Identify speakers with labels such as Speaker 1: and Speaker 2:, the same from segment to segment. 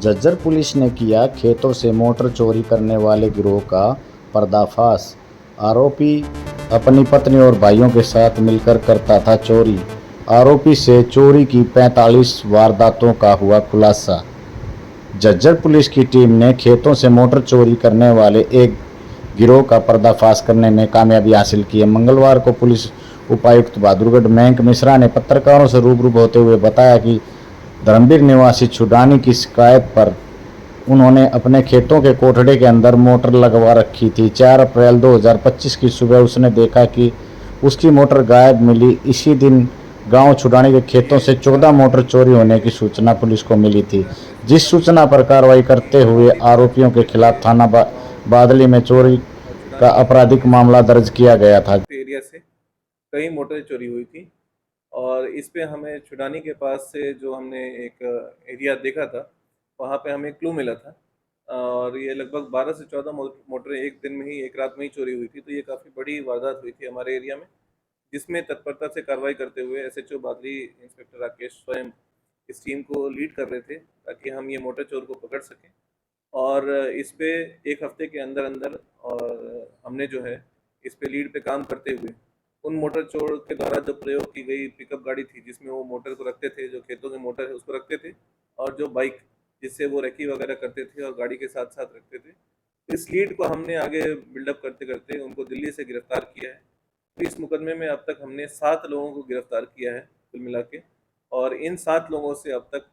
Speaker 1: Jhajjar police ने किया खेतों से मोटर चोरी करने वाले गिरोह का पर्दाफाश। आरोपी अपनी पत्नी और भाइयों के साथ मिलकर करता था चोरी। आरोपी से चोरी की 45 वारदातों का हुआ खुलासा। झज्जर पुलिस की टीम ने खेतों से मोटर चोरी करने वाले एक गिरोह का पर्दाफाश करने में कामयाबी हासिल की है। मंगलवार को पुलिस उपायुक्त बहादुरगढ़ मयंक मिश्रा ने पत्रकारों से रूबरू होते हुए बताया कि धर्मवीर निवासी छुडानी की शिकायत पर उन्होंने अपने खेतों के कोठड़े के अंदर मोटर लगवा रखी थी। 4 अप्रैल 2025 की सुबह उसने देखा कि उसकी मोटर गायब मिली। इसी दिन गांव छुडानी के खेतों से 14 मोटर चोरी होने की सूचना पुलिस को मिली थी, जिस सूचना पर कार्रवाई करते हुए आरोपियों के खिलाफ थाना बादली में चोरी का आपराधिक मामला दर्ज किया गया था।
Speaker 2: एरिया से कई मोटरें चोरी हुई थी और इस पे हमें छुडानी के पास से जो हमने एक एरिया देखा था, वहाँ पे हमें क्लू मिला था और ये लगभग 12 से 14 मोटरें एक दिन में ही, एक रात में ही चोरी हुई थी। तो ये काफ़ी बड़ी वारदात हुई थी हमारे एरिया में, जिसमें तत्परता से कार्रवाई करते हुए एसएचओ बादली इंस्पेक्टर राकेश स्वयं इस टीम को लीड कर रहे थे ताकि हम ये मोटर चोर को पकड़ सकें। और इस पे एक हफ्ते के अंदर अंदर और हमने जो है इस पे लीड पे काम करते हुए उन मोटर चोर के द्वारा जो प्रयोग की गई पिकअप गाड़ी थी जिसमें वो मोटर को रखते थे, जो खेतों के मोटर है उसको रखते थे, और जो बाइक जिससे वो रेकी वगैरह करते थे और गाड़ी के साथ साथ रखते थे, इस लीड को हमने आगे बिल्डअप करते करते उनको दिल्ली से गिरफ्तार किया है। तो इस मुकदमे में अब तक हमने 7 लोगों को गिरफ्तार किया है कुल मिला के, और इन 7 लोगों से अब तक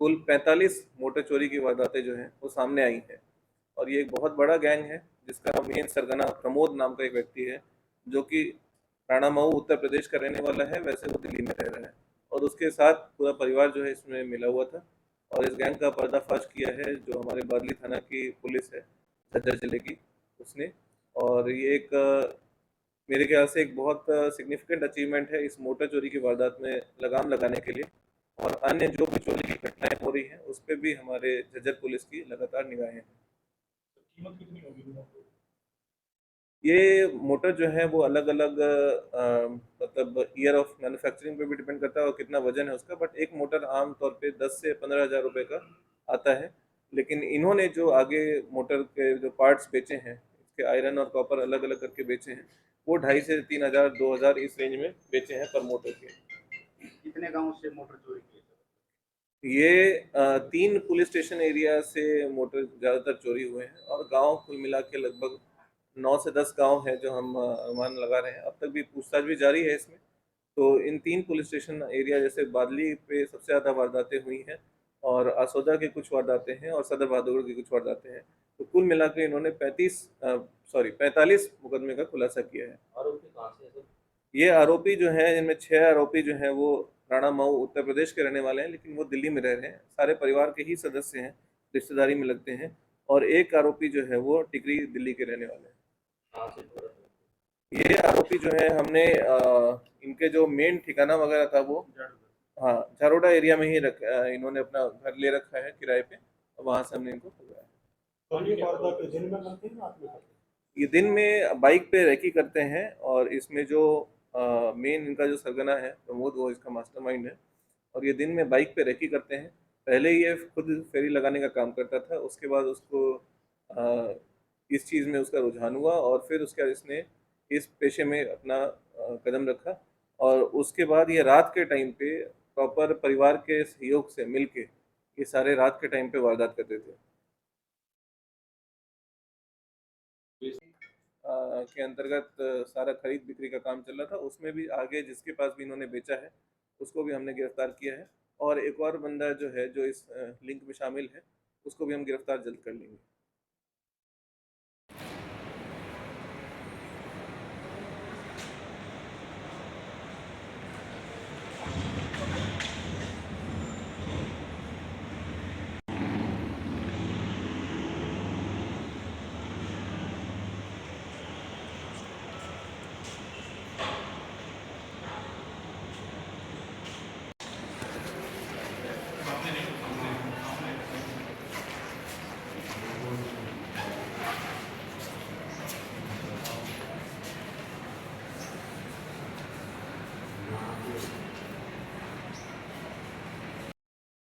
Speaker 2: कुल 45 मोटर चोरी की वारदातें जो हैं वो सामने आई हैं। और ये एक बहुत बड़ा गैंग है जिसका मेन सरगना प्रमोद नाम का एक व्यक्ति है, जो कि राणा मऊ उत्तर प्रदेश का रहने वाला है, वैसे वो दिल्ली में रह रहा है, और उसके साथ पूरा परिवार जो है इसमें मिला हुआ था। और इस गैंग का पर्दाफाश किया है जो हमारे बादली थाना की पुलिस है झज्जर जिले की, उसने। और ये एक मेरे ख्याल से एक बहुत सिग्निफिकेंट अचीवमेंट है इस मोटर चोरी की वारदात में लगाम लगाने के लिए। और अन्य जो भी चोरी की घटनाएं हो रही हैं उस पर भी हमारे झज्जर पुलिस की लगातार निगाहें हैं। ये मोटर जो है वो अलग अलग मतलब ईयर ऑफ मैन्युफैक्चरिंग पे भी डिपेंड करता है और कितना वजन है उसका, बट एक मोटर आम तौर पे 10 से 15 हज़ार रुपये का आता है। लेकिन इन्होंने जो आगे मोटर के जो पार्ट्स बेचे हैं, इसके आयरन और कॉपर अलग अलग करके बेचे हैं, वो 2,500 से 3,000 2,000 इस रेंज में बेचे हैं पर मोटर के।
Speaker 3: कितने गांव से मोटर चोरी की?
Speaker 2: ये 3 पुलिस स्टेशन एरिया से मोटर ज़्यादातर चोरी हुए हैं और गांव कुल मिला के लगभग 9 से 10 गांव हैं जो हम अनुमान लगा रहे हैं। अब तक भी पूछताछ भी जारी है इसमें। तो इन 3 पुलिस स्टेशन एरिया जैसे बादली पे सबसे ज़्यादा वारदातें हुई हैं, और आसोदा की कुछ वारदातें हैं, और सदर बहादुरगढ़ की कुछ वारदातें हैं। तो कुल मिला के इन्होंने 45 मुकदमे का खुलासा किया है।
Speaker 3: आरोपी कहाँ से है सर?
Speaker 2: ये आरोपी जो हैं, इनमें 6 आरोपी जो हैं वो राणा मऊ उत्तर प्रदेश के रहने वाले हैं, लेकिन वो दिल्ली में रह रहे हैं, सारे परिवार के ही सदस्य हैं, रिश्तेदारी में लगते हैं। और एक आरोपी जो है वो टिकरी दिल्ली के रहने वाले हैं।
Speaker 3: कहाँ से हो रहा है?
Speaker 2: ये आरोपी जो है हमने इनके जो मेन ठिकाना वगैरह था वो, हाँ, झारोडा एरिया में ही इन्होंने अपना घर ले रखा है किराए पे, और वहाँ से हमने इनको पकड़ा है।
Speaker 4: तो ये वारदात दिन में करते हैं रात में करते हैं?
Speaker 2: ये दिन में बाइक पे रैकी करते हैं, और इसमें जो मेन इनका जो सरगना है प्रमोद, वो इसका मास्टरमाइंड है। और ये दिन में बाइक पे रैकी करते हैं। पहले ये खुद फेरी लगाने का काम करता था, उसके बाद उसको इस चीज़ में उसका रुझान हुआ और फिर उसके बाद इसने इस पेशे में अपना कदम रखा। और उसके बाद ये रात के टाइम पे प्रॉपर परिवार के सहयोग से मिल के ये सारे रात के टाइम पे वारदात करते थे। के अंतर्गत सारा खरीद बिक्री का काम चल रहा था, उसमें भी आगे जिसके पास भी इन्होंने बेचा है उसको भी हमने गिरफ्तार किया है, और एक और बंदा जो है जो इस लिंक में शामिल है उसको भी हम गिरफ्तार जल्द कर लेंगे।